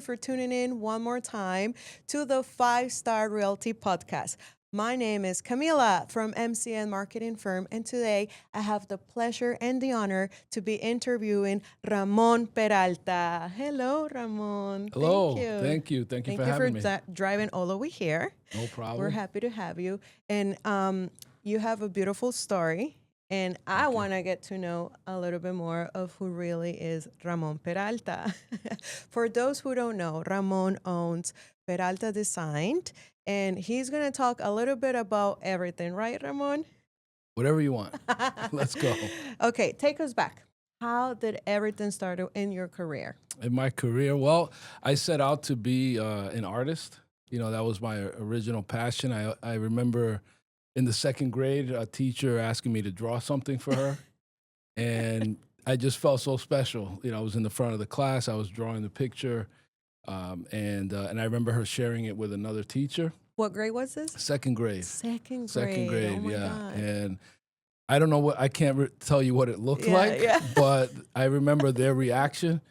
for tuning in one more time to the Five Star Realty Podcast. My name is Camila from MCN Marketing Firm, and today I have the pleasure and the honor to be interviewing Ramón Peralta. Hello, Ramón. Hello. Thank you. Thank you. Thank you for having me. Driving all the way here. No problem. We're happy to have you. And you have a beautiful story. And I want to get to know a little bit more of who really is Ramón Peralta. For those who don't know, Ramón owns Peralta Design, and he's going to talk a little bit about everything, right, Ramón? Whatever you want. Let's go. Okay, take us back. How did everything start in your career? In my career, well, I set out to be an artist. You know, that was my original passion. I remember in the second grade, a teacher asking me to draw something for her. And I just felt so special. You know, I was in the front of the class. I was drawing the picture. And I remember her sharing it with another teacher. What grade was this? Second grade. Second grade. Second grade, oh my yeah. God. And I don't know I can't tell you what it looked like, but I remember their reaction.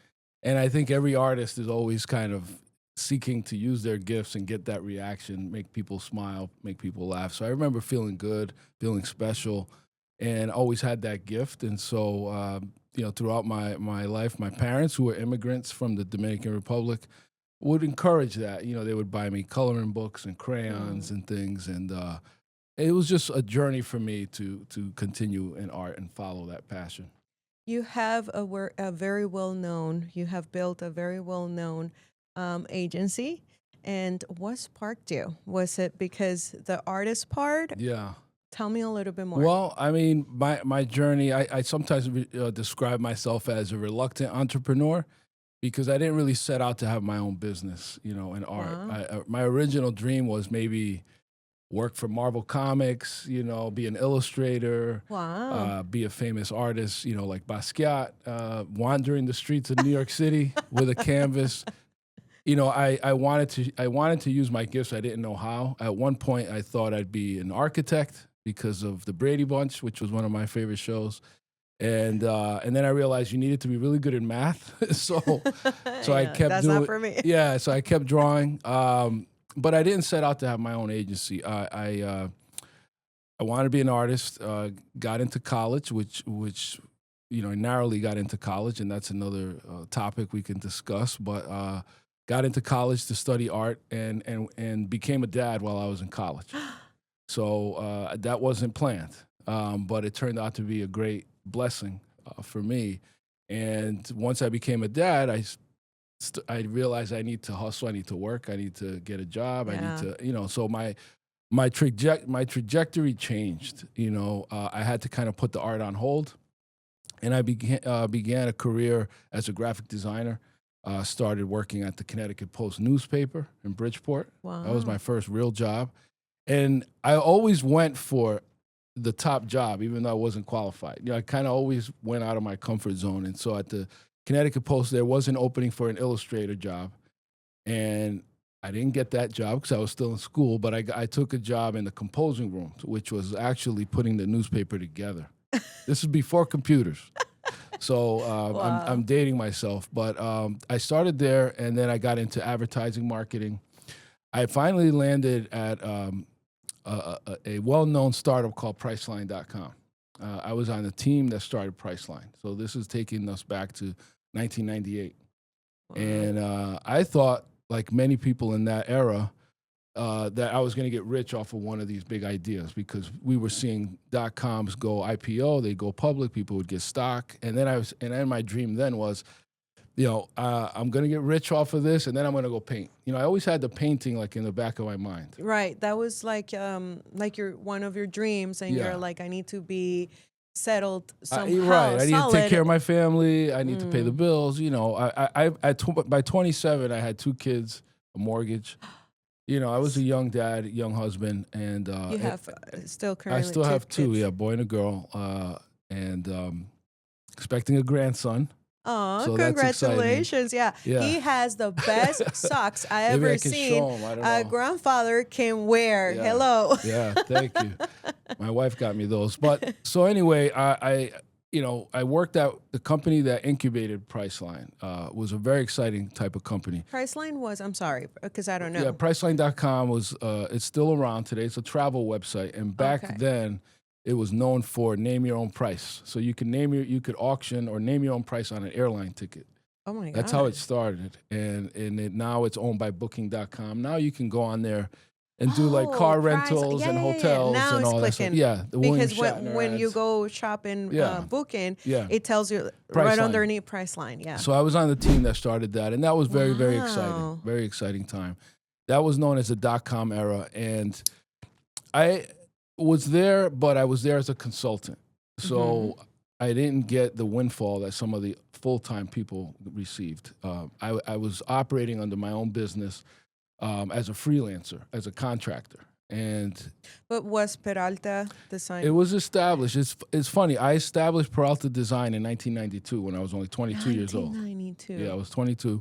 And I think every artist is always kind of seeking to use their gifts and get that reaction, make people smile, make people laugh. So I remember feeling good, feeling special, and always had that gift. And so, you know, throughout my life, my parents, who were immigrants from the Dominican Republic, would encourage that. You know, they would buy me coloring books and crayons and things. And it was just a journey for me to continue in art and follow that passion. You have a very well-known, you have built a very well-known agency. And what sparked you? Was it because the artist part? Yeah. Tell me a little bit more. Well, I mean, my journey, I sometimes describe myself as a reluctant entrepreneur because I didn't really set out to have my own business, you know, in art. Wow. My original dream was maybe work for Marvel Comics, you know, be an illustrator, Wow. be a famous artist, you know, like Basquiat, wandering the streets of New York City with a canvas. You know, I wanted to use my gifts. I didn't know how. At one point, I thought I'd be an architect because of the Brady Bunch, which was one of my favorite shows. And then I realized you needed to be really good at math. so I kept that's doing. not for me. Yeah, so I kept drawing. But I didn't set out to have my own agency. I wanted to be an artist. Got into college, which you know, narrowly got into college, and that's another topic we can discuss. But got into college to study art and became a dad while I was in college. So that wasn't planned, but it turned out to be a great blessing for me. And once I became a dad, I realized I need to hustle, I need to work, I need to get a job, I need to, you know, so my trajectory changed. You know, I had to kind of put the art on hold, and I began a career as a graphic designer. Started working at the Connecticut Post newspaper in Bridgeport. Wow. That was my first real job. And I always went for the top job, even though I wasn't qualified. You know, I kind of always went out of my comfort zone. And so at the Connecticut Post, there was an opening for an illustrator job. And I didn't get that job because I was still in school, but I took a job in the composing room, which was actually putting the newspaper together. This is before computers. So Wow. I'm dating myself, but I started there, and then I got into advertising marketing. I finally landed at a well-known startup called Priceline.com. I was on the team that started Priceline. So this is taking us back to 1998. Wow. And I thought, like many people in that era, that I was going to get rich off of one of these big ideas because we were seeing .coms go IPO, they go public, people would get stock, and then my dream then was, you know, I'm going to get rich off of this, and then I'm going to go paint. You know, I always had the painting like in the back of my mind. Right. That was like one of your dreams, and Yeah. you're like, I need to be settled somehow. Right. I need to solid. take care of my family. I need to pay the bills. You know, by 27, I had 2 kids, a mortgage. You know, I was a young dad, young husband, and You have still currently I still have 2, kids. yeah, a boy and a girl, and expecting a grandson. Oh, So that's exciting. congratulations. Yeah. Yeah. He has the best socks I Maybe ever I can seen show 'em, I don't a know. grandfather can wear. Yeah. Hello. Yeah, thank you. My wife got me those. But so anyway, I worked at the company that incubated Priceline. Was a very exciting type of company. Priceline was, I'm sorry, because I don't know. Yeah, Priceline.com was, it's still around today. It's a travel website. And back then, it was known for name your own price. So you could auction or name your own price on an airline ticket. Oh my God. That's how it started. And now it's owned by Booking.com. Now you can go on there and do like car rentals and hotels now and it's all clicking. that stuff. Yeah, the William because Shatner when you ads. go shopping, booking, it tells you right underneath Priceline. Yeah. So I was on the team that started that, and that was very, very exciting. Very exciting time. That was known as the .com era, and I was there, but I was there as a consultant. So I didn't get the windfall that some of the full-time people received. I was operating under my own business as a freelancer, as a contractor. But was Peralta Design? It was established. It's funny. I established Peralta Design in 1992 when I was only 22 years old. 1992. Yeah, I was 22.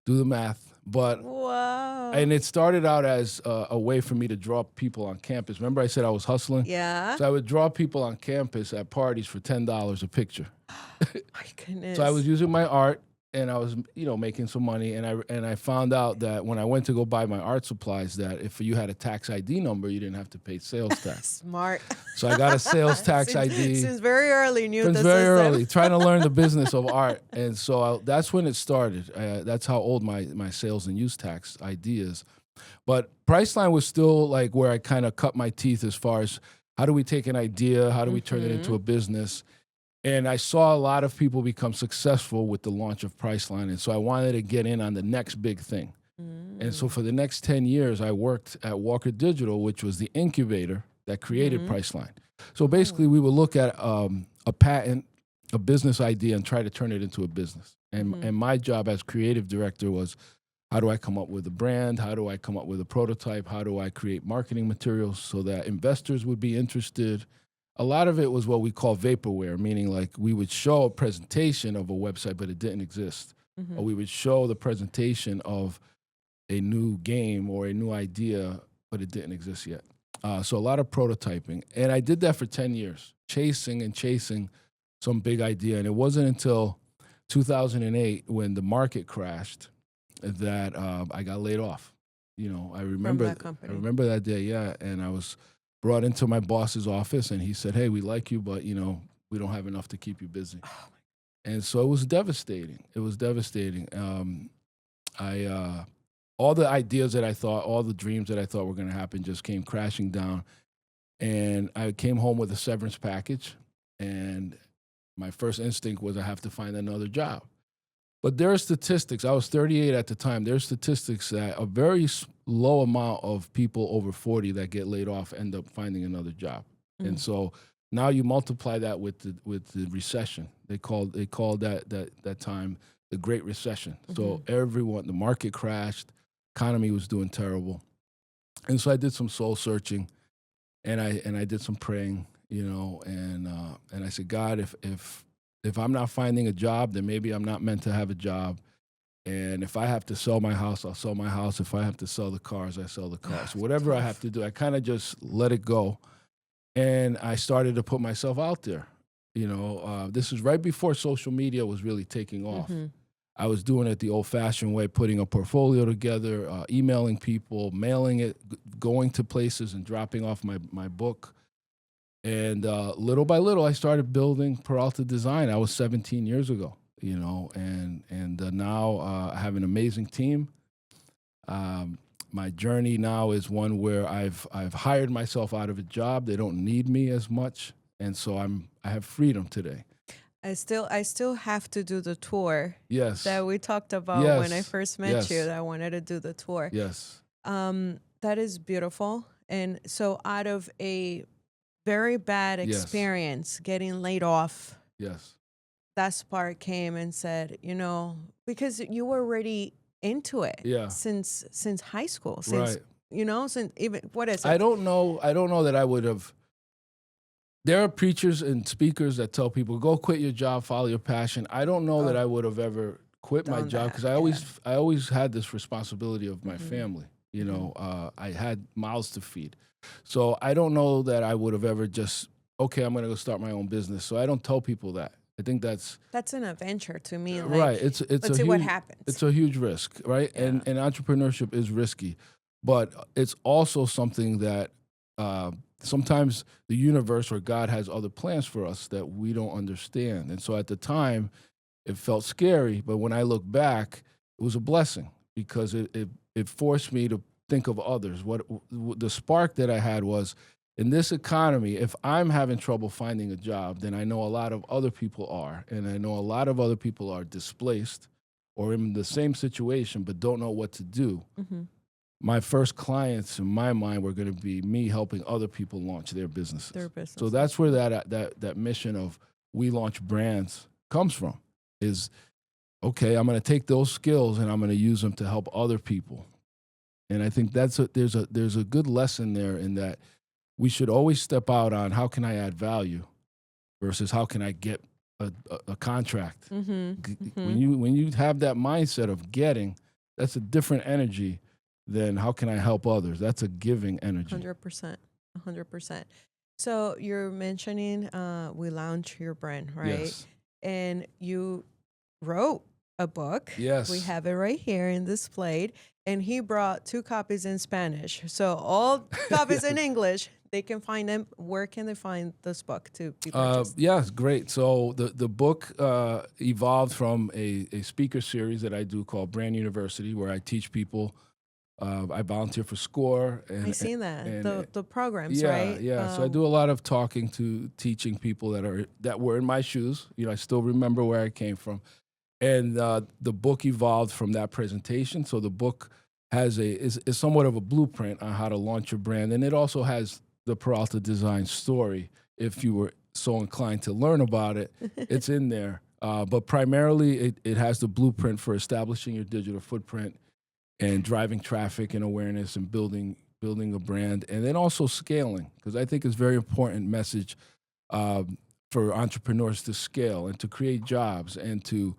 Do the math. But wow. And it started out as a way for me to draw people on campus. Remember I said I was hustling? Yeah. So I would draw people on campus at parties for $10 a picture. My goodness. So I was using my art, and I was, making some money. And I found out that when I went to go buy my art supplies, that if you had a tax ID number, you didn't have to pay sales tax. Smart. So I got a sales tax ID. Since very early, early, trying to learn the business of art. And so that's when it started. That's how old my sales and use tax ID is. But Priceline was still like where I kind of cut my teeth as far as how do we take an idea, how do we turn it into a business. And I saw a lot of people become successful with the launch of Priceline. And so I wanted to get in on the next big thing. And so for the next 10 years, I worked at Walker Digital, which was the incubator that created Priceline. So basically, we would look at a patent, a business idea, and try to turn it into a business. And my job as creative director was, how do I come up with a brand? How do I come up with a prototype? How do I create marketing materials so that investors would be interested? A lot of it was what we call vaporware, meaning like we would show a presentation of a website, but it didn't exist. Or we would show the presentation of a new game or a new idea, but it didn't exist yet. So a lot of prototyping. And I did that for 10 years, chasing some big idea. And it wasn't until 2008 when the market crashed that I got laid off. I remember From that company. I remember that day, yeah. And I was brought into my boss's office, and he said, "Hey, we like you, but we don't have enough to keep you busy." And so it was devastating. It was devastating. All the ideas that I thought, all the dreams that I thought were going to happen just came crashing down. And I came home with a severance package, and my first instinct was I have to find another job. But there are statistics. I was 38 at the time. There are statistics that a very low amount of people over 40 that get laid off end up finding another job. And so now you multiply that with the recession. They called that time the Great Recession. So the market crashed, economy was doing terrible, and so I did some soul searching, and I did some praying, and I said, God, if I'm not finding a job, then maybe I'm not meant to have a job. And if I have to sell my house, I'll sell my house. If I have to sell the cars, I sell the cars. Whatever I have to do, I kind of just let it go. And I started to put myself out there. This is right before social media was really taking off. I was doing it the old-fashioned way, putting a portfolio together, emailing people, mailing it, going to places and dropping off my book. And little by little, I started building Peralta Design. I was 17 years ago, and now I have an amazing team. My journey now is one where I've hired myself out of a job. They don't need me as much, and so I have freedom today. I still have to do the tour. Yes. That we talked about when I first met you. That I wanted to do the tour. Yes. That is beautiful. And so out of a very bad experience, getting laid off. Yes. That spark came and said, because you were already into it since high school. Since even what is it? I don't know that I would have. There are preachers and speakers that tell people, go quit your job, follow your passion. I don't know that I would have ever quit my job because I always had this responsibility of my family. I had mouths to feed. So I don't know that I would have ever just okay, I'm going to go start my own business. So I don't tell people that. I think that's an adventure to me. Like, right. Let's a see huge, what happens. It's a huge risk, right? Yeah. And entrepreneurship is risky, but it's also something that sometimes the universe or God has other plans for us that we don't understand. And so at the time, it felt scary, but when I look back, it was a blessing because it forced me to think of others. What the spark that I had was, in this economy, if I'm having trouble finding a job, then I know a lot of other people are, and I know a lot of other people are displaced or in the same situation but don't know what to do. Mm-hmm. My first clients in my mind were going to be me helping other people launch their businesses. So that's where that mission of we launch brands comes from. Is okay, I'm going to take those skills and I'm going to use them to help other people. And I think there's a good lesson there in that we should always step out on how can I add value versus how can I get a contract. Mm-hmm. Mm-hmm. When you have that mindset of getting, that's a different energy than how can I help others. That's a giving energy. 100%. 100%. So you're mentioning we launch your brand, right? Yes. And you wrote a book. Yes. We have it right here in displayed. And he brought 2 copies in Spanish. So all copies in English, they can find them. Where can they find this book to be purchased? Yeah, great. So the book evolved from a speaker series that I do called Brand University, where I teach people. I volunteer for SCORE. I've seen that, and the programs, yeah, right? Yeah, so I do a lot of talking to teaching people that were in my shoes. You know, I still remember where I came from. And the book evolved from that presentation. So the book is somewhat of a blueprint on how to launch your brand. And it also has the Peralta Design story. If you were so inclined to learn about it, it's in there. But primarily, it has the blueprint for establishing your digital footprint and driving traffic and awareness and building a brand. And then also scaling, because I think it's a very important message for entrepreneurs to scale and to create jobs and to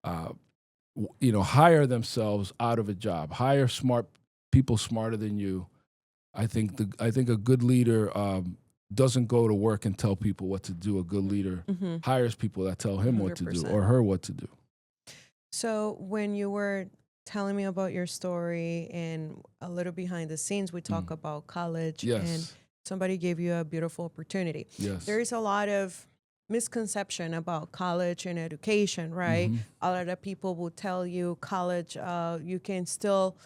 hire themselves out of a job, hire smart people smarter than you. I think a good leader doesn't go to work and tell people what to do. A good leader hires people that tell him 100%. What to do or her what to do. So when you were telling me about your story and a little behind the scenes, we talk about college. Yes. And somebody gave you a beautiful opportunity. Yes. There is a lot of misconception about college and education, right? Mm-hmm. A lot of people will tell you college, you can still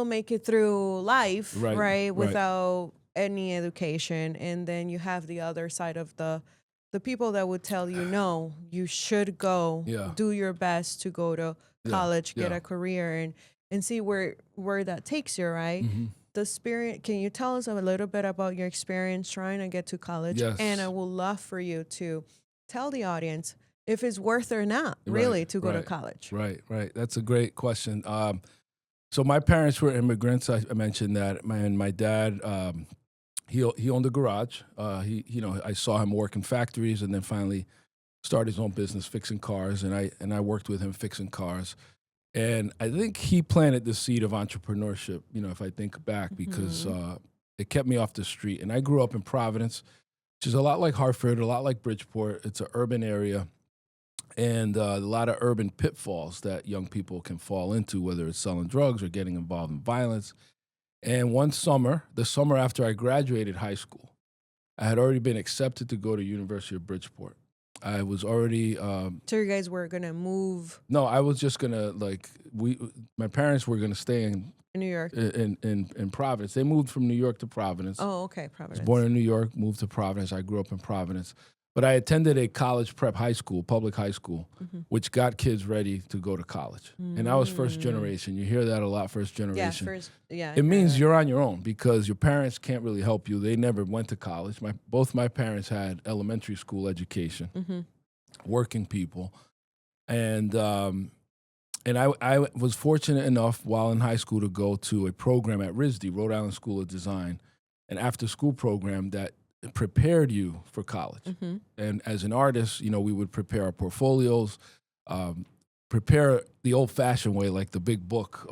make it through life, right? Without any education. And then you have the other side of the people that would tell you, no, you should go, do your best to go to college, get a career, and see where that takes you, right? Mm-hmm. The spirit. Can you tell us a little bit about your experience trying to get to college? Yes. And I would love for you to tell the audience if it's worth or not, really, to go to college. Right. That's a great question. So my parents were immigrants. I mentioned that. My dad, he owned a garage. I saw him work in factories, and then finally started his own business fixing cars. And I worked with him fixing cars. And I think he planted the seed of entrepreneurship, if I think back, because it kept me off the street. And I grew up in Providence, which is a lot like Hartford, a lot like Bridgeport. It's an urban area, and a lot of urban pitfalls that young people can fall into, whether it's selling drugs or getting involved in violence. And one summer, the summer after I graduated high school, I had already been accepted to go to University of Bridgeport. I was already. So you guys were gonna move? No, I was just gonna my parents were gonna stay in New York, in Providence. They moved from New York to Providence. Oh, okay, Providence. I was born in New York, moved to Providence. I grew up in Providence, but I attended a college prep high school, public high school, which got kids ready to go to college. And I was first generation. You hear that a lot, first generation. It means you're on your own because your parents can't really help you. They never went to college. Both my parents had elementary school education, working people. And I was fortunate enough while in high school to go to a program at RISD, Rhode Island School of Design, an after-school program that prepared you for college. And as an artist, we would prepare our portfolios, prepare the old-fashioned way, like the big book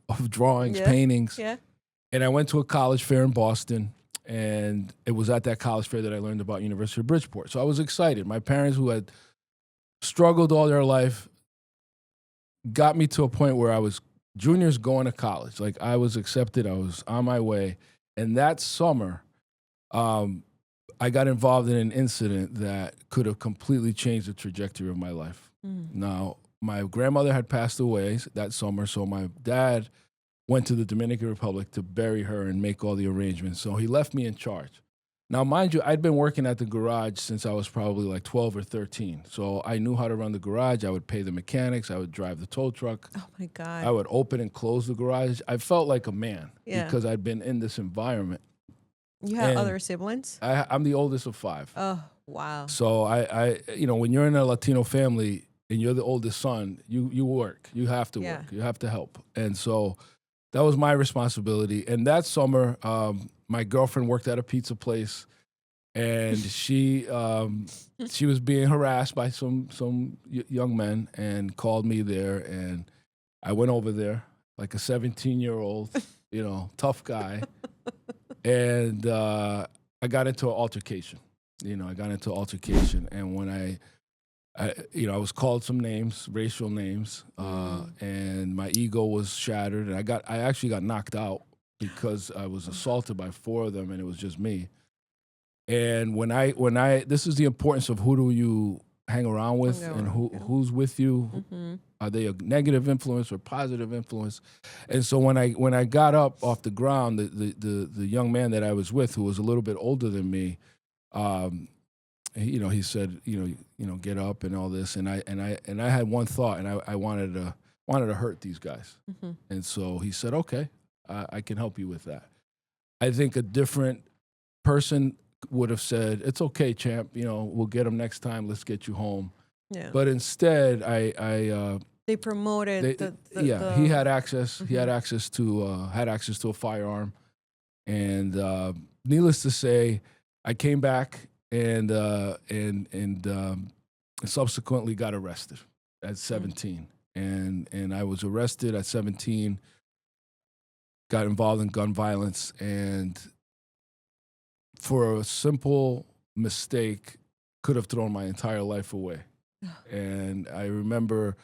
of drawings, paintings. Yeah. And I went to a college fair in Boston, And it was at that college fair that I learned about University of Bridgeport. So I was excited. My parents, who had struggled all their life, got me to a point where I was juniors going to college. Like, I was accepted. I was on my way. And that summer, I got involved in an incident that could have completely changed the trajectory of my life. Now, my grandmother had passed away that summer, so my dad went to the Dominican Republic to bury her and make all the arrangements. So he left me in charge. Now, mind you, I'd been working at the garage since I was probably like 12 or 13. So I knew how to run the garage. I would pay the mechanics. I would drive the tow truck. Oh, my God. I would open and close the garage. I felt like a man because I'd been in this environment. You have other siblings? I'm the oldest of 5. Oh, wow. So I when you're in a Latino family and you're the oldest son, you work. You have to work. You have to help. And so that was my responsibility. And that summer, my girlfriend worked at a pizza place, and she was being harassed by some young men and called me there. And I went over there like a 17-year-old, tough guy. And I got into an altercation. And when I was called some names, racial names, and my ego was shattered. And I actually got knocked out because I was assaulted by 4 of them, and it was just me. And when I this is the importance of who do you hang around with and who's with you. Mm-hmm. Are they a negative influence or positive influence? And so when I got up off the ground, the young man that I was with, who was a little bit older than me, he said, get up and all this, and I had one thought, and I wanted to hurt these guys. Mm-hmm. And so he said, okay, I can help you with that. I think a different person would have said, it's okay, champ, we'll get him next time, let's get you home. Yeah. But instead, they promoted he had access. Mm-hmm. He had access to a firearm, and needless to say, I came back and subsequently got arrested at 17, and I was arrested at 17. Got involved in gun violence, and for a simple mistake, could have thrown my entire life away. And I remember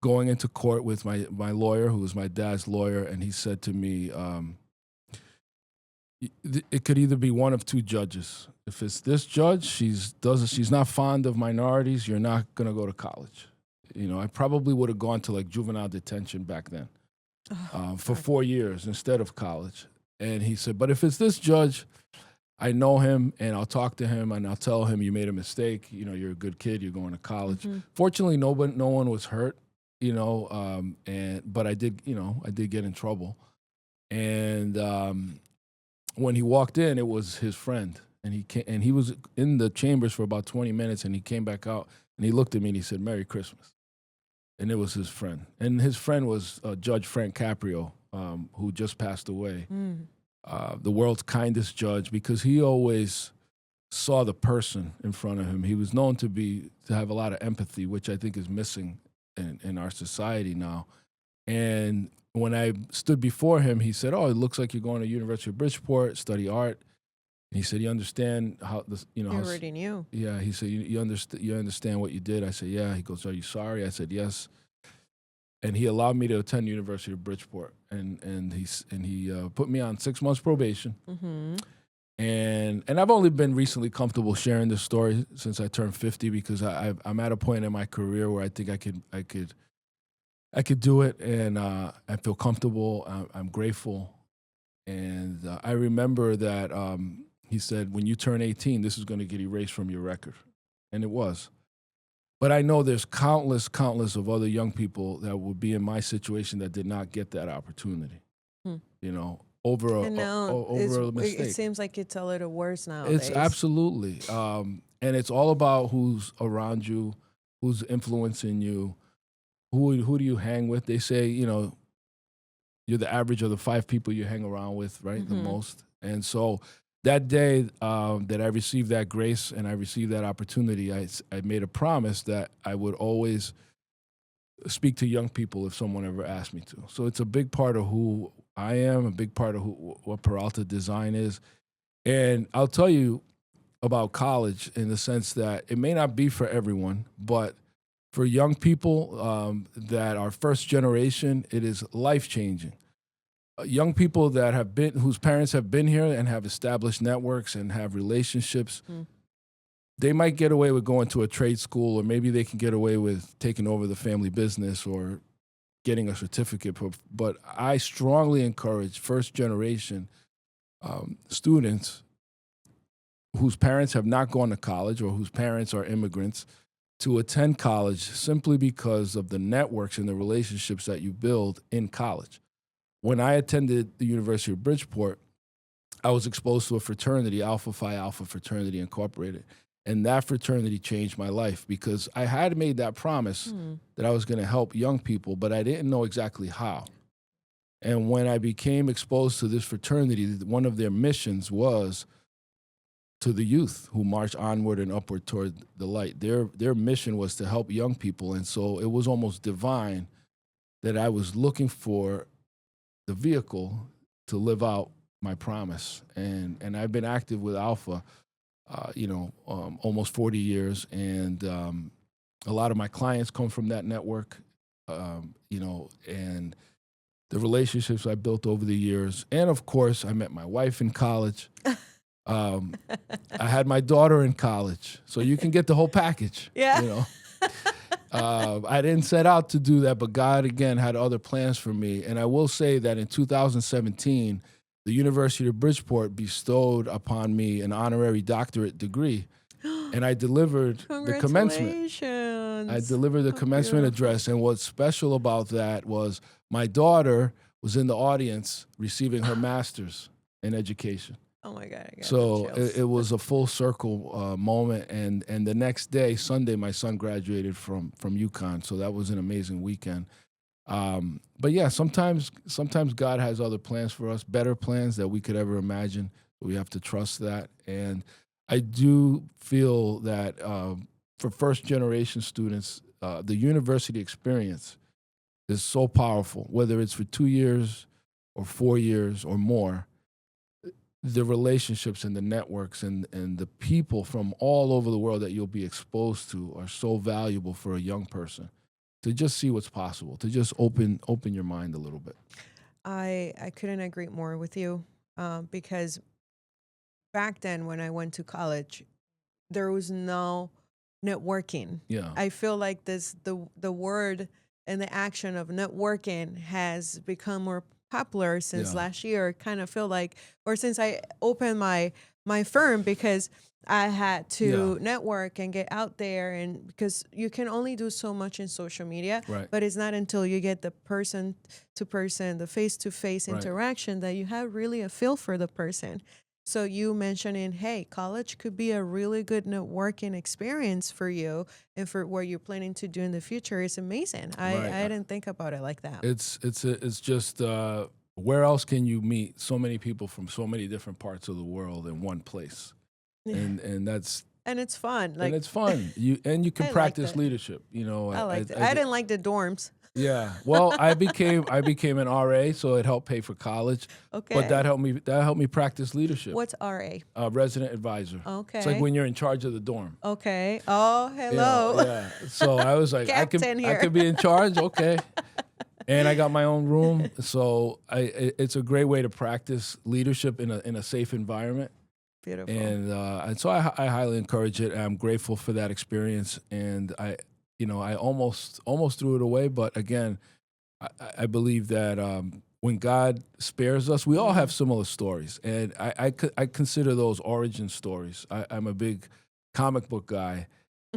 going into court with my lawyer, who was my dad's lawyer, and he said to me, it could either be one of 2 judges. If it's this judge, she's not fond of minorities, you're not going to go to college. I probably would have gone to like juvenile detention back then for 4 years instead of college. And he said, but if it's this judge, I know him, and I'll talk to him, and I'll tell him you made a mistake. You're a good kid. You're going to college. Mm-hmm. Fortunately, no one was hurt. But I did get in trouble. And when he walked in, it was his friend, and he was in the chambers for about 20 minutes, and he came back out, and he looked at me and he said, "Merry Christmas." And it was his friend, and his friend was Judge Frank Caprio, who just passed away. Mm. The world's kindest judge, because he always saw the person in front of him. He was known to have a lot of empathy, which I think is missing in our society now. And when I stood before him, he said, "Oh, it looks like you're going to University of Bridgeport, study art." And he said, "You understand how this, You already knew." Yeah, he said, "You understand what you did?" I said, "Yeah." He goes, "Are you sorry?" I said, "Yes." And he allowed me to attend University of Bridgeport, and he put me on 6 months probation. Mm-hmm. And I've only been recently comfortable sharing this story since I turned 50, because I'm at a point in my career where I think I could do it, and I feel comfortable. I'm grateful, and I remember that he said, when you turn 18, this is going to get erased from your record, and it was. But I know there's countless of other young people that would be in my situation that did not get that opportunity. Over a mistake. It seems like it's a little worse nowadays. It's absolutely, and it's all about who's around you, who's influencing you, who do you hang with. They say, you're the average of the 5 people you hang around with, right? Mm-hmm. The most. And so that day that I received that grace and I received that opportunity, I made a promise that I would always speak to young people if someone ever asked me to. So it's a big part of who I am, a big part of what Peralta Design is. And I'll tell you about college in the sense that it may not be for everyone, but for young people that are first generation, it is life-changing. Young people that whose parents have been here and have established networks and have relationships, they might get away with going to a trade school, or maybe they can get away with taking over the family business or getting a certificate. But I strongly encourage first generation students whose parents have not gone to college or whose parents are immigrants to attend college simply because of the networks and the relationships that you build in college. When I attended the University of Bridgeport, I was exposed to a fraternity, Alpha Phi Alpha Fraternity Incorporated. And that fraternity changed my life because I had made that promise that I was going to help young people, but I didn't know exactly how. And when I became exposed to this fraternity, one of their missions was to the youth who march onward and upward toward the light. Their mission was to help young people. And so it was almost divine that I was looking for the vehicle to live out my promise. And I've been active with Alpha almost 40 years. And a lot of my clients come from that network, and the relationships I built over the years. And of course, I met my wife in college. I had my daughter in college. So you can get the whole package. Yeah. I didn't set out to do that, but God, again, had other plans for me. And I will say that in 2017, the University of Bridgeport bestowed upon me an honorary doctorate degree, and I delivered the commencement. I delivered the commencement address, and what's special about that was my daughter was in the audience receiving her master's in education. Oh my God! So it was a full circle moment, and the next day, Sunday, my son graduated from UConn, so that was an amazing weekend. But yeah, sometimes God has other plans for us, better plans that we could ever imagine. We have to trust that. And I do feel that for first generation students, the university experience is so powerful, whether it's for 2 years or 4 years or more. The relationships and the networks and the people from all over the world that you'll be exposed to are so valuable for a young person. To just see what's possible, to just open your mind a little bit. I couldn't agree more with you because back then when I went to college, there was no networking. Yeah. I feel like the word and the action of networking has become more popular since last year. Kind of feel like, or since I opened my firm, because I had to network and get out there, and because you can only do so much in social media, right. But it's not until you get the person to person, the face to face interaction that you have really a feel for the person. So you mentioning, hey, college could be a really good networking experience for you and for what you're planning to do in the future is amazing. I didn't think about it like that. It's just where else can you meet so many people from so many different parts of the world in one place? And that's and it's fun. And it's fun. You can practice leadership. I liked it. I didn't like the dorms. Yeah. Well, I became an RA, so it helped pay for college. Okay. But that helped me practice leadership. What's RA? Resident advisor. Okay. It's like when you're in charge of the dorm. Okay. Oh, hello. Yeah. So I was like, I could be in charge. Okay. And I got my own room, so it's a great way to practice leadership in a safe environment. Beautiful. And so I highly encourage it. I'm grateful for that experience, and I almost threw it away. But again, I believe that when God spares us, we all have similar stories, and I consider those origin stories. I'm a big comic book guy.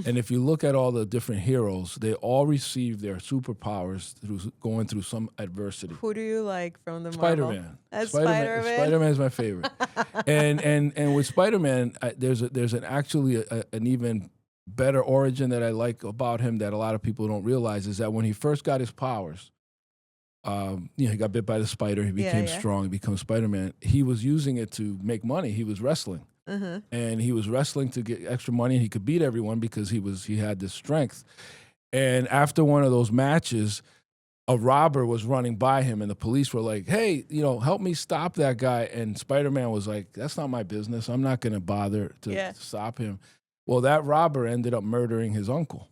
And if you look at all the different heroes, they all receive their superpowers through going through some adversity. Who do you like from the Marvel? Spider-Man. Spider-Man is my favorite. and with Spider-Man, there's actually an even better origin that I like about him that a lot of people don't realize is that when he first got his powers, he got bit by the spider, he became strong, he becomes Spider-Man. He was using it to make money. He was wrestling. And he was wrestling to get extra money, and he could beat everyone because he had this strength. And after one of those matches, a robber was running by him, and the police were like, "Hey, help me stop that guy." And Spider-Man was like, "That's not my business. I'm not going to bother to stop him." Well, that robber ended up murdering his uncle.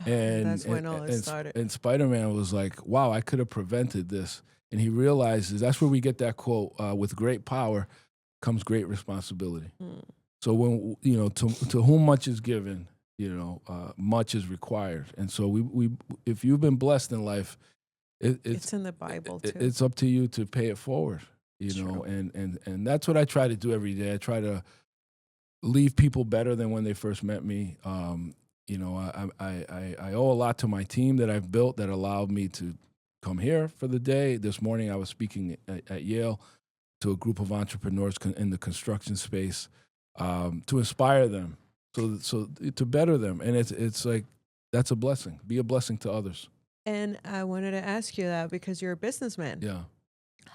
And that's when all it started. And Spider-Man was like, "Wow, I could have prevented this." And he realizes that's where we get that quote: "With great power comes great responsibility." So when to whom much is given, much is required. And so we if you've been blessed in life, it's in the Bible too. It's up to you to pay it forward. True. And that's what I try to do every day. I try to leave people better than when they first met me. I owe a lot to my team that I've built that allowed me to come here for the day. This morning I was speaking at Yale to a group of entrepreneurs in the construction space to inspire them, so to better them. And it's like, that's a blessing. Be a blessing to others. And I wanted to ask you that because you're a businessman. Yeah.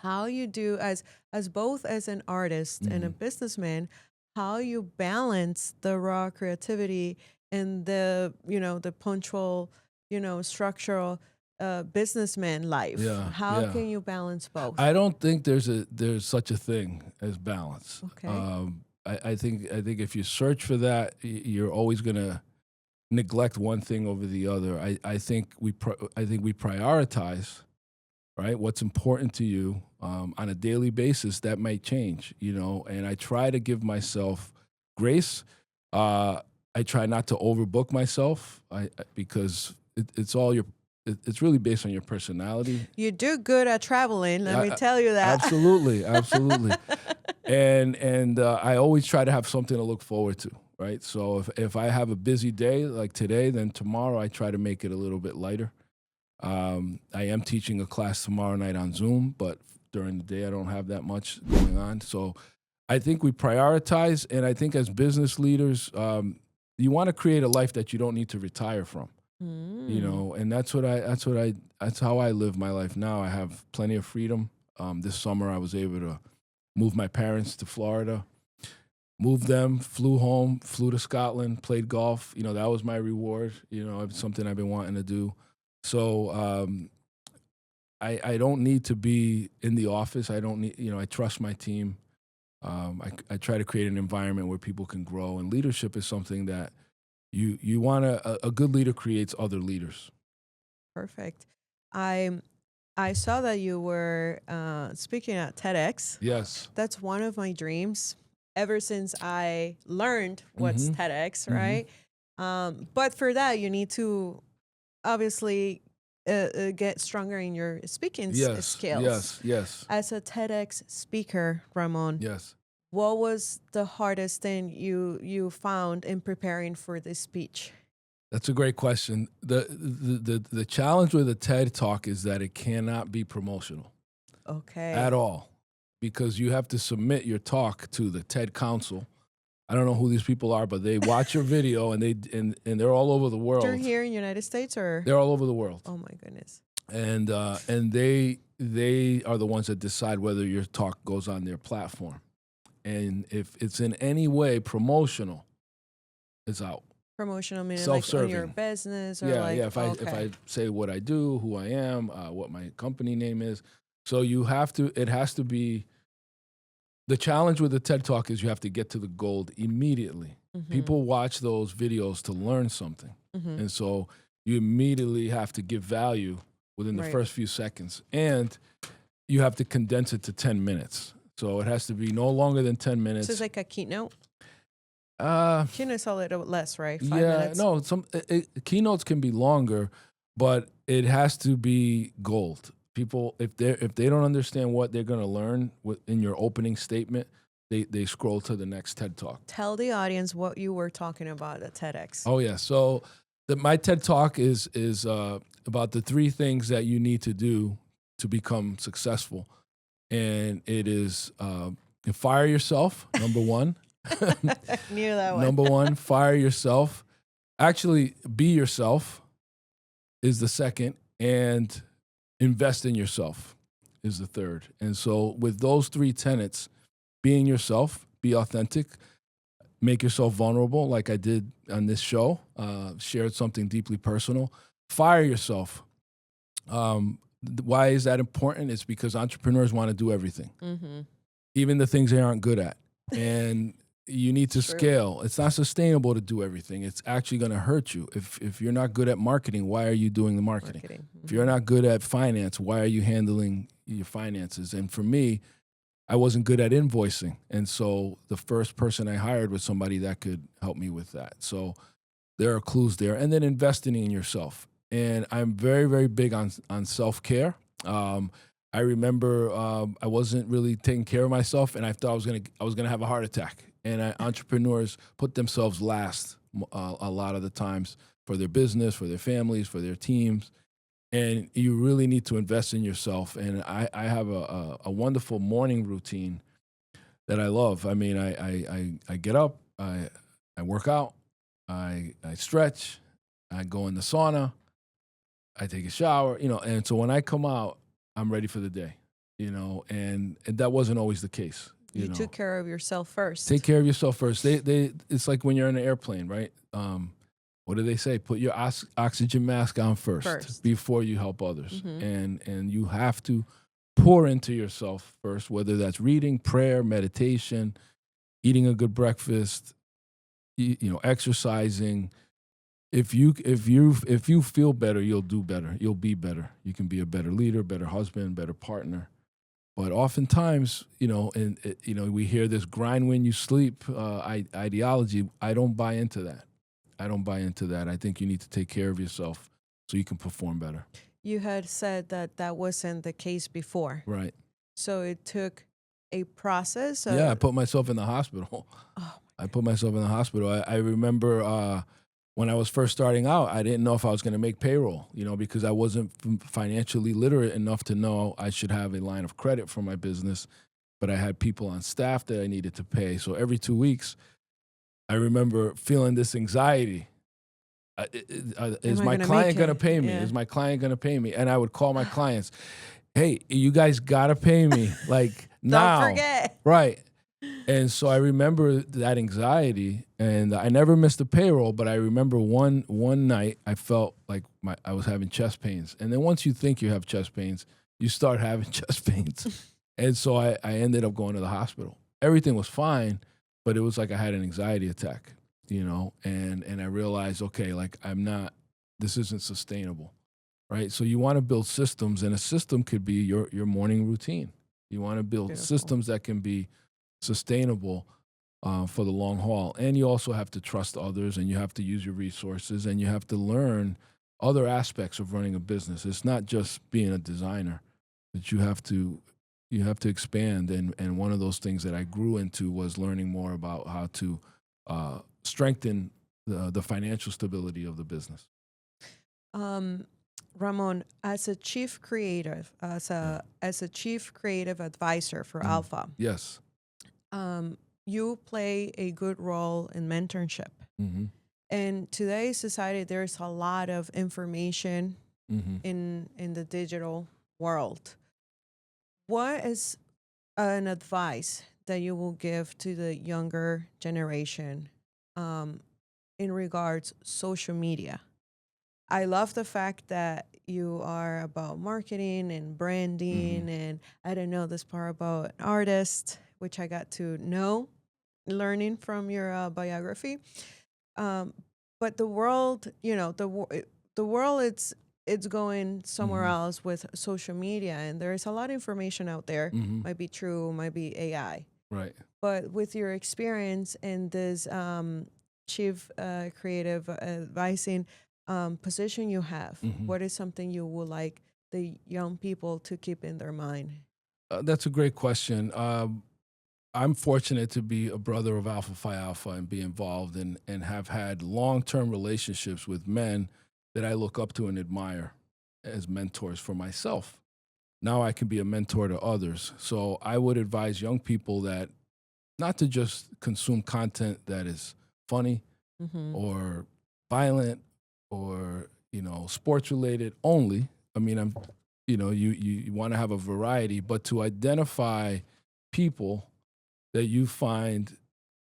How you do as both as an artist and a businessman, how you balance the raw creativity and the punctual, structural businessman life. Yeah. How can you balance both? I don't think there's such a thing as balance. Okay. I think if you search for that, you're always gonna neglect one thing over the other. I think we prioritize, right? What's important to you on a daily basis. That might change, and I try to give myself grace. I try not to overbook myself because it's really based on your personality. You do good at traveling, let me tell you that. Absolutely. And I always try to have something to look forward to, right? So if I have a busy day like today, then tomorrow I try to make it a little bit lighter. I am teaching a class tomorrow night on Zoom, but during the day I don't have that much going on. So I think we prioritize, and I think as business leaders, you want to create a life that you don't need to retire from. And that's how I live my life now. I have plenty of freedom. This summer I was able to move my parents to Florida, moved them, flew home, flew to Scotland, played golf. That was my reward. It's something I've been wanting to do. So I don't need to be in the office. I don't need, I trust my team. I try to create an environment where people can grow, and leadership is something that you want a good leader creates other leaders. Perfect. I saw that you were speaking at TEDx. Yes. That's one of my dreams ever since I learned what's TEDx, right? But for that, you need to obviously get stronger in your speaking skills. Yes. As a TEDx speaker, Ramon. Yes. What was the hardest thing you found in preparing for this speech? That's a great question. The challenge with a TED Talk is that it cannot be promotional. Okay. At all. Because you have to submit your talk to the TED Council. I don't know who these people are, but they watch your video and they're all over the world. They're here in the United States, or they're all over the world. Oh my goodness. And they are the ones that decide whether your talk goes on their platform. And if it's in any way promotional, it's out. Promotional meaning Self-serving. Like on your business, or If I say what I do, who I am, what my company name is, so it has to be. The challenge with the TED Talk is you have to get to the gold immediately. People watch those videos to learn something, and so you immediately have to give value within the first few seconds, and you have to condense it to 10 minutes. So it has to be no longer than 10 minutes. So it's like a keynote? Keynote's a little less, right? 5 minutes? No, keynotes can be longer, but it has to be gold. People, if they don't understand what they're going to learn in your opening statement, they scroll to the next TED Talk. Tell the audience what you were talking about at TEDx. Oh, yeah. So my TED Talk is about the 3 things that you need to do to become successful. And it is fire yourself, number 1. Knew that one. Number 1, fire yourself. Actually, be yourself is the second, and invest in yourself is the third. And so with those 3 tenets, being yourself, be authentic, make yourself vulnerable like I did on this show, shared something deeply personal, fire yourself. Why is that important? It's because entrepreneurs want to do everything, even the things they aren't good at. And you need to scale. It's not sustainable to do everything. It's actually going to hurt you. If you're not good at marketing, why are you doing the marketing? If you're not good at finance, why are you handling your finances? And for me, I wasn't good at invoicing. And so the first person I hired was somebody that could help me with that. So there are clues there. And then investing in yourself. And I'm very, very big on self-care. I remember I wasn't really taking care of myself, and I thought I was gonna have a heart attack. And entrepreneurs put themselves last a lot of the times for their business, for their families, for their teams. And you really need to invest in yourself. And I have a wonderful morning routine that I love. I mean, I get up, I work out, I stretch, I go in the sauna, I take a shower, and so when I come out, I'm ready for the day, and that wasn't always the case. You took care of yourself first. Take care of yourself first. It's like when you're in an airplane, right? What do they say? Put your oxygen mask on first before you help others. And you have to pour into yourself first, whether that's reading, prayer, meditation, eating a good breakfast, exercising. If you feel better, you'll do better. You'll be better. You can be a better leader, better husband, better partner. But oftentimes, we hear this grind when you sleep ideology. I don't buy into that. I think you need to take care of yourself so you can perform better. You had said that wasn't the case before. Right. So it took a process. I put myself in the hospital. I remember when I was first starting out, I didn't know if I was going to make payroll, because I wasn't financially literate enough to know I should have a line of credit for my business. But I had people on staff that I needed to pay. So every 2 weeks, I remember feeling this anxiety. Is my client going to pay me? Is my client going to pay me? And I would call my clients, hey, you guys got to pay me like now. Don't forget. Right. And so I remember that anxiety, and I never missed a payroll, but I remember one night I felt like I was having chest pains. And then once you think you have chest pains, you start having chest pains. And so I ended up going to the hospital. Everything was fine, but it was like I had an anxiety attack, and I realized, okay, like this isn't sustainable, right? So you want to build systems, and a system could be your morning routine. You want to build systems that can be sustainable for the long haul. And you also have to trust others, and you have to use your resources, and you have to learn other aspects of running a business. It's not just being a designer, that you have to expand. And one of those things that I grew into was learning more about how to strengthen the financial stability of the business. Ramon, as a chief creative advisor for Alpha. Yes. You play a good role in mentorship. In today's society, there's a lot of information in the digital world. What is an advice that you will give to the younger generation in regards social media? I love the fact that you are about marketing and branding, and I didn't know this part about an artist, which I got to know learning from your biography. But the world, the world, it's going somewhere else with social media, and there's a lot of information out there. Might be true, might be AI. Right. But with your experience in this chief creative advising position you have, what is something you would like the young people to keep in their mind? That's a great question. I'm fortunate to be a brother of Alpha Phi Alpha and be involved and have had long-term relationships with men that I look up to and admire as mentors for myself. Now I can be a mentor to others. So I would advise young people that not to just consume content that is funny or violent or, sports related only. I mean, you want to have a variety, but to identify people that you find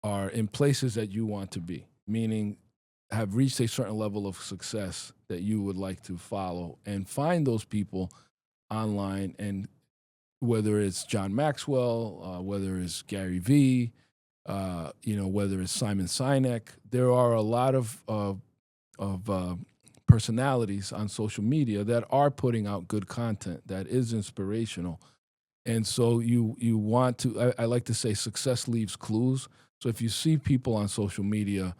are in places that you want to be, meaning have reached a certain level of success that you would like to follow, and find those people online. And whether it's John Maxwell, whether it's Gary Vee, whether it's Simon Sinek, there are a lot of personalities on social media that are putting out good content that is inspirational. And so you want to, I like to say, success leaves clues. So if you see people on social media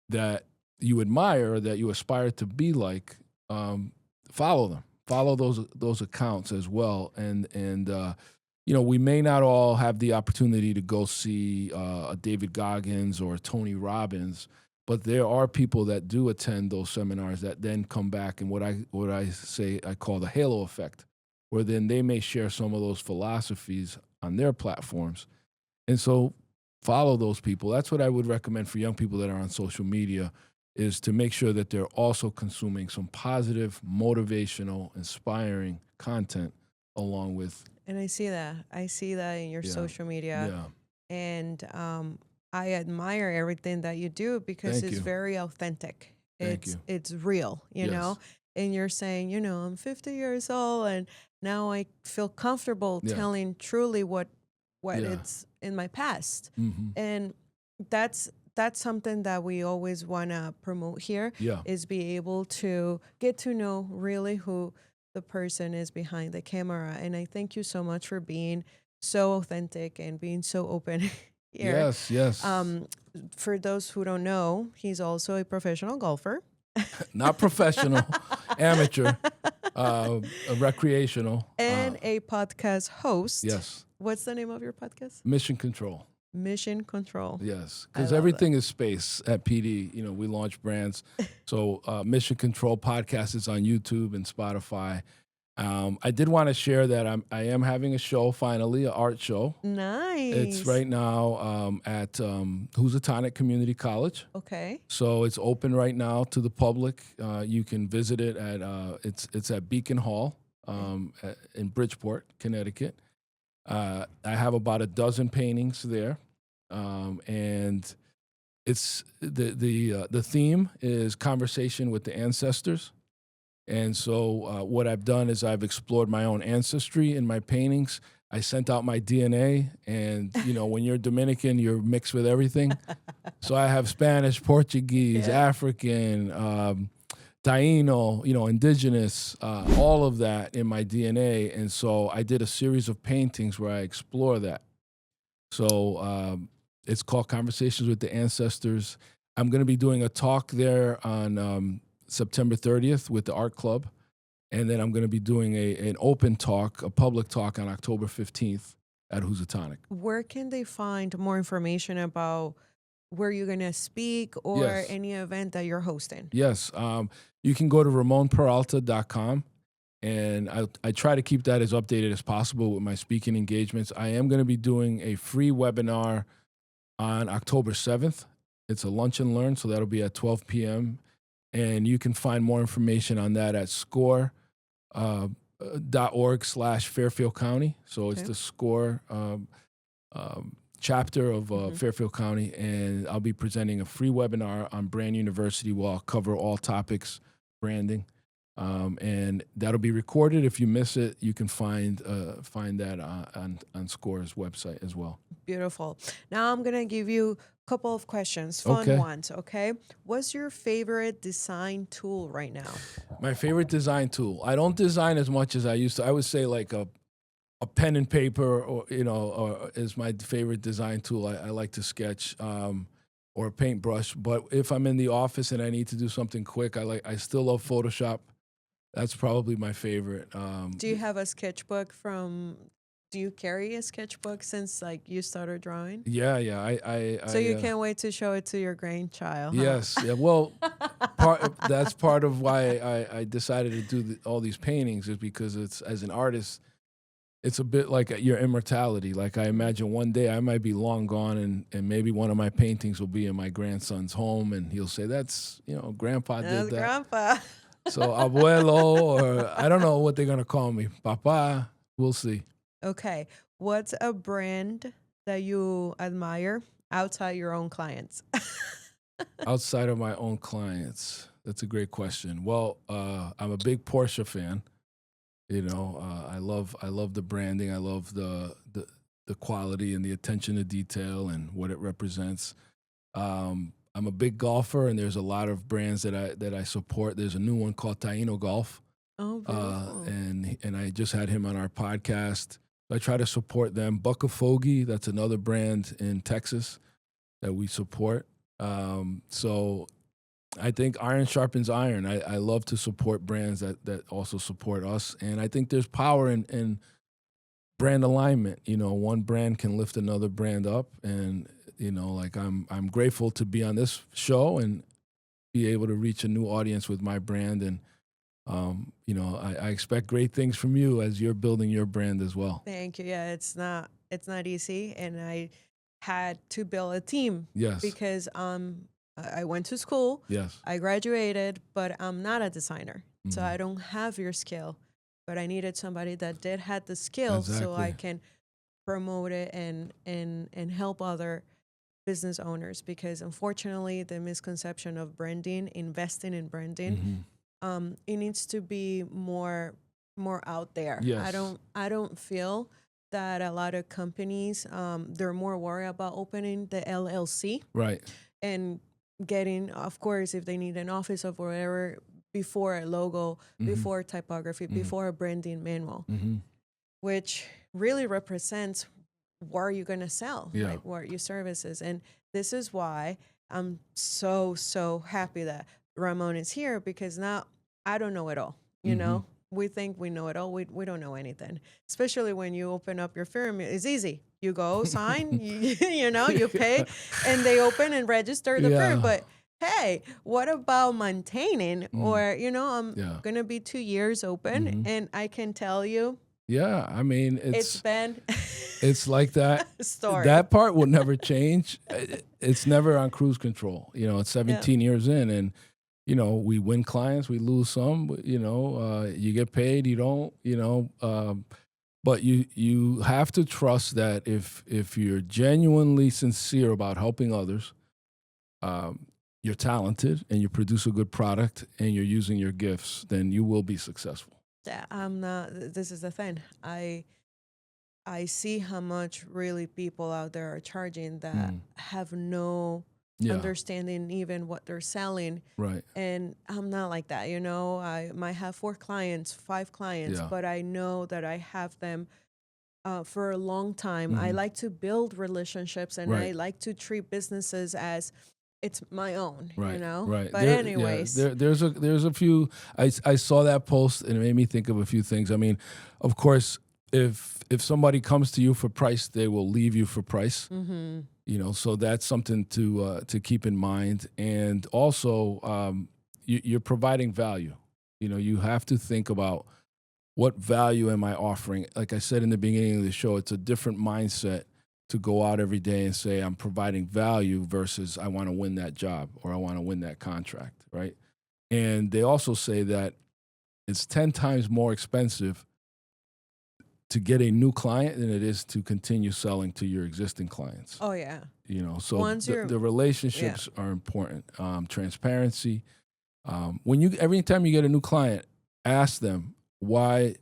that you admire, that you aspire to be like, follow them. Follow those accounts as well. And we may not all have the opportunity to go see a David Goggins or a Tony Robbins, but there are people that do attend those seminars that then come back, and what I say I call the halo effect, where then they may share some of those philosophies on their platforms. And so follow those people. That's what I would recommend for young people that are on social media, is to make sure that they're also consuming some positive, motivational, inspiring content along with. And I see that in your social media. Yeah. And I admire everything that you do because Thank it's you. very authentic. Thank you. It's real, you Yes. know? And you're saying, I'm 50 years old and now I feel comfortable telling truly what it's in my past. Mm-hmm. And that's something that we always want to promote here, is be able to get to know really who the person is behind the camera. And I thank you so much for being so authentic and being so open here. Yes. For those who don't know, he's also a professional golfer. Not professional, amateur, recreational. And a podcast host. Yes. What's the name of your podcast? Mission Control. Mission Control. Yes, because everything is space at PD. We launch brands. So Mission Control podcast is on YouTube and Spotify. I did want to share that I am having a show finally, an art show. Nice. It's right now at Housatonic Community College. Okay. So it's open right now to the public. You can visit it at it's at Beacon Hall in Bridgeport, Connecticut. I have about a dozen paintings there, and it's the theme is conversation with the ancestors. And so what I've done is I've explored my own ancestry in my paintings. I sent out my DNA, and when you're Dominican, you're mixed with everything. So I have Spanish, Portuguese, African, Taino, indigenous, all of that in my DNA. And so I did a series of paintings where I explore that. So it's called Conversations with the Ancestors. I'm going to be doing a talk there on September 30th with the Art Club. And then I'm going to be doing an open talk, a public talk on October 15th at Housatonic. Where can they find more information about where you're going to speak or any event that you're hosting? Yes. You can go to RamonPeralta.com. And I try to keep that as updated as possible with my speaking engagements. I am going to be doing a free webinar on October 7th. It's a lunch and learn, so that'll be at 12 p.m. And you can find more information on that at score.org/Fairfield County. So it's the SCORE chapter of Fairfield County. And I'll be presenting a free webinar on Brand University where I'll cover all topics branding. And that'll be recorded. If you miss it, you can find that on SCORE's website as well. Beautiful. Now I'm going to give you a couple of questions, fun ones, okay? What's your favorite design tool right now? My favorite design tool. I don't design as much as I used to. I would say like a pen and paper or is my favorite design tool. I like to sketch or a paintbrush. But if I'm in the office and I need to do something quick, I still love Photoshop. That's probably my favorite. Do you have a sketchbook do you carry a sketchbook since you started drawing? Yeah. So you can't wait to show it to your grandchild, huh? Yes. Yeah. Well, that's part of why I decided to do all these paintings is because it's, as an artist, it's a bit like your immortality. Like I imagine one day I might be long gone and maybe one of my paintings will be in my grandson's home and he'll say, that's, Grandpa did that. Grandpa. So abuelo, or I don't know what they're going to call me. Papa, we'll see. Okay. What's a brand that you admire outside your own clients? Outside of my own clients, that's a great question. Well, I'm a big Porsche fan. I love the branding. I love the quality and the attention to detail and what it represents. I'm a big golfer, and there's a lot of brands that I support. There's a new one called Taino Golf, Oh, beautiful. and I just had him on our podcast. I try to support them. Buckafogie, that's another brand in Texas that we support. So I think iron sharpens iron. I love to support brands that also support us, and I think there's power in brand alignment. One brand can lift another brand up, and like I'm grateful to be on this show and be able to reach a new audience with my brand, and I expect great things from you as you're building your brand as well. Thank you. Yeah, it's not easy, and I had to build a team. Yes. Because I went to school. Yes. I graduated, but I'm not a designer, so Mhm. I don't have your skill. But I needed somebody that did had the skill, so I Exactly. can promote it and help other business owners. Because unfortunately, the misconception of branding, investing in branding, Mhm. it needs to be more out there. Yes. I don't feel that a lot of companies they're more worried about opening the LLC Right. and getting, of course, if they need an office or whatever, before a logo, Mhm. before typography, Mhm. before a branding manual, Mhm. which really represents what are you going to sell, Yeah. like what are your services. And this is why I'm so happy that Ramon is here, because now I don't know it all. Mhm. We think we know it all. We don't know anything, especially when you open up your firm. It's easy. You go sign, you pay, and they open and register the firm. Yeah. But hey, what about maintaining? Or, I'm Yeah. going to be 2 years open, Mhm. and I can tell you Yeah. I mean, it's been it's like that. a story. That part will never change. It's never on cruise control. It's Yeah. 17 years in, and we win clients, we lose some. You get paid, you don't. But you have to trust that if you're genuinely sincere about helping others, you're talented and you produce a good product and you're using your gifts, then you will be successful. Yeah, I'm not. This is the thing. I see how much really people out there are charging that have no Yeah. understanding even what they're selling. Right. And I'm not like that. I might have 4 clients, 5 clients, Yeah. but I know that I have them for a long time. I Mhm. like to build relationships, and I Right. like to treat businesses as it's my own, Right. Right. But anyways, There's a few. I saw that post and it made me think of a few things. I mean, of course, if somebody comes to you for price, they will leave you for price. So that's something to keep in mind. And also, you're providing value. You have to think about what value am I offering. Like I said in the beginning of the show, it's a different mindset to go out every day and say I'm providing value versus I want to win that job or I want to win that contract, right? And they also say that it's 10 times more expensive to get a new client than it is to continue selling to your existing clients. oh yeah, So Once you're- the relationships are important. Transparency. Every time you get a new client, ask them, why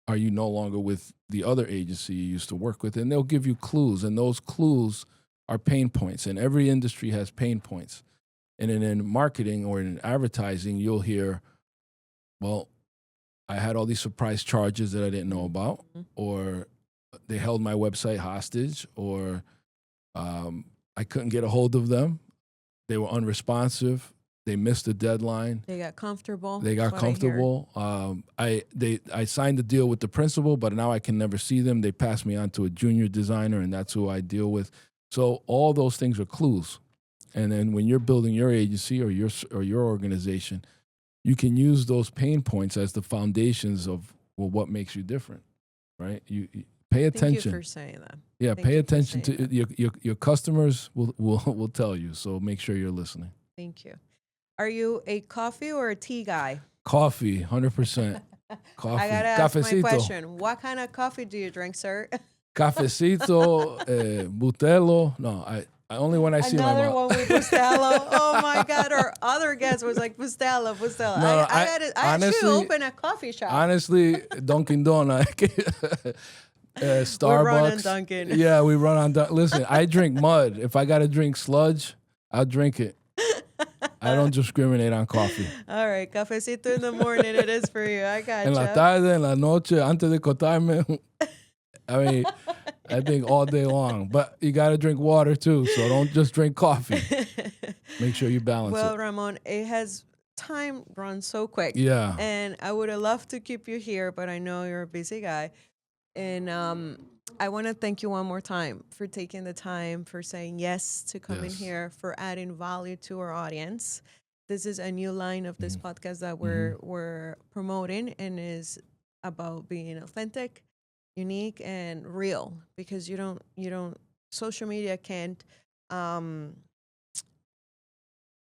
are you no longer with the other agency you used to work with? And they'll give you clues, and those clues are pain points. And every industry has pain points. And in marketing or in advertising, you'll hear, well, I had all these surprise charges that I didn't know about, or they held my website hostage, or I couldn't get a hold of them. They were unresponsive. They missed a deadline. they got comfortable. They got That's what I hear. comfortable. I signed the deal with the principal, but now I can never see them. They passed me on to a junior designer, and that's who I deal with. So all those things are clues. And then when you're building your agency or your organization, you can use those pain points as the foundations of what makes you different, right? You pay attention. Thank you for saying that. Yeah, Thank pay you for attention saying to your customers will tell you. So make sure you're listening. Thank you. Are you a coffee or a tea guy? Coffee, 100%. Coffee. I gotta ask my Cafecito. question. What kind of coffee do you drink, sir? Cafecito, Butelo. No, Only when I see my Another mom. one with Bustelo. Oh my God! Our other guest was like Bustelo. No, I should honestly, open a coffee shop. Honestly, Dunkin' Donut, Starbucks. We run on Dunkin'. Yeah, we run on Dunkin'. Listen, I drink mud. If I got to drink sludge, I'll drink it. I don't discriminate on coffee. All right, cafecito in the morning. It is for you. I got En la tarde, en la noche, antes de acostarme. I mean, I think all day long. But you got to drink water too, so don't just drink coffee. Make sure you balance Well, it. Ramon, time runs so quick. Yeah. And I would have loved to keep you here, but I know you're a busy guy. And I want to thank you one more time for taking the time, for saying yes to come in here, for adding value to our audience. This is a new line of this podcast that we're promoting, and is about being authentic, unique, and real, because you don't social media can't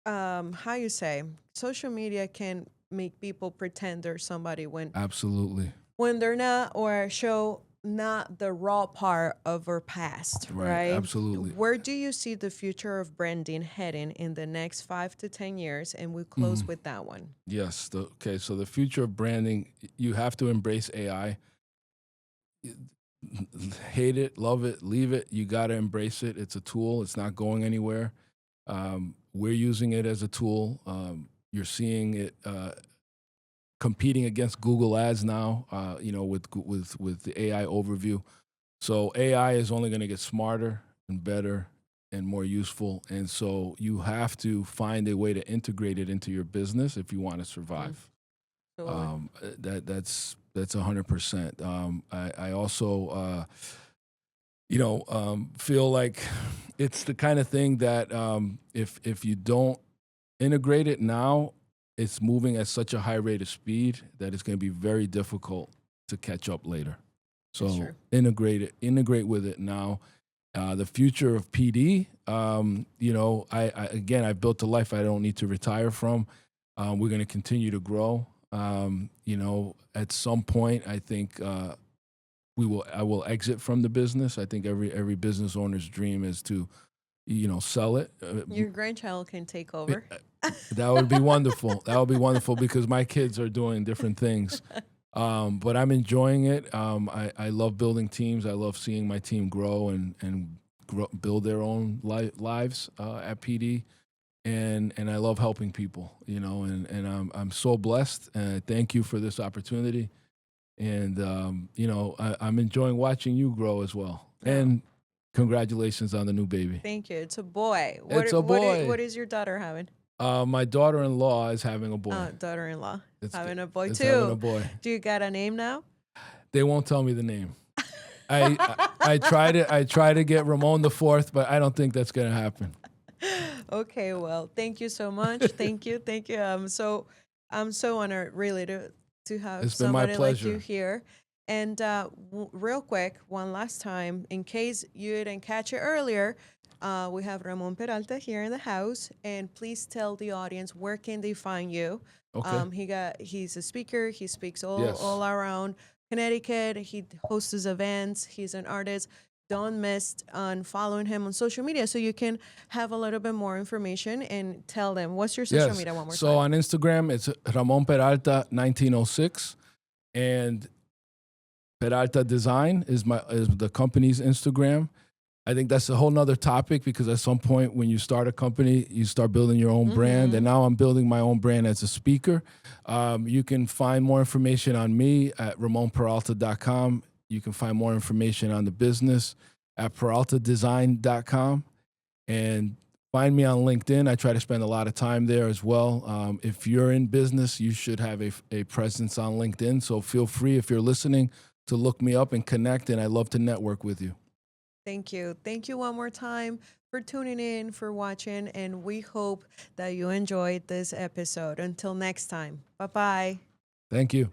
how you say, social media can make people pretend they're somebody Absolutely. when they're not, or show not the raw part of our past, right? Absolutely. Where do you see the future of branding heading in the next 5 to 10 years? And we close with that one. Yes. Okay. So the future of branding, you have to embrace AI. Hate it, love it, leave it. You got to embrace it. It's a tool. It's not going anywhere. We're using it as a tool. You're seeing it competing against Google Ads now, with the AI overview. So AI is only going to get smarter and better and more useful. And so you have to find a way to integrate it into your business if you want to survive. That's 100%. I also, feel like it's the kind of thing that if you don't integrate it now, it's moving at such a high rate of speed that it's going to be very difficult to catch up later. So integrate with it now. The future of PD, I've built a life I don't need to retire from. We're going to continue to grow. At some point, I think I will exit from the business. I think every business owner's dream is to, sell it. Your grandchild can take over. That would be wonderful. That would be wonderful because my kids are doing different things. But I'm enjoying it. I love building teams. I love seeing my team grow and build their own lives at PD. And I love helping people, and I'm so blessed. And thank you for this opportunity. And, I'm enjoying watching you grow as well. And congratulations on the new baby. Thank you. It's a boy. It's a boy. What is your daughter having? My daughter-in-law is having a boy. Daughter-in-law having a boy too. Having a boy. Do you got a name now? They won't tell me the name. I try to get Ramon the Fourth, but I don't think that's gonna happen. Okay, well, thank you so much. Thank you. I'm so honored, really, to have somebody like you here. And real quick, one last time, in case you didn't catch it earlier, we have Ramón Peralta here in the house, and please tell the audience where can they find you. Okay. He's a speaker. He speaks all around Connecticut. He hosts events. He's an artist. Don't miss on following him on social media so you can have a little bit more information, and tell them what's your social media one more time. So on Instagram, it's Ramón Peralta 1906, and Peralta Design is the company's Instagram. I think that's a whole nother topic because at some point when you start a company, you start building your own brand. And now I'm building my own brand as a speaker. You can find more information on me at RamonPeralta.com. You can find more information on the business at PeraltaDesign.com. And find me on LinkedIn. I try to spend a lot of time there as well. If you're in business, you should have a presence on LinkedIn. So feel free, if you're listening, to look me up and connect. And I love to network with you. Thank you. Thank you one more time for tuning in, for watching, and we hope that you enjoyed this episode. Until next time. Bye-bye. Thank you.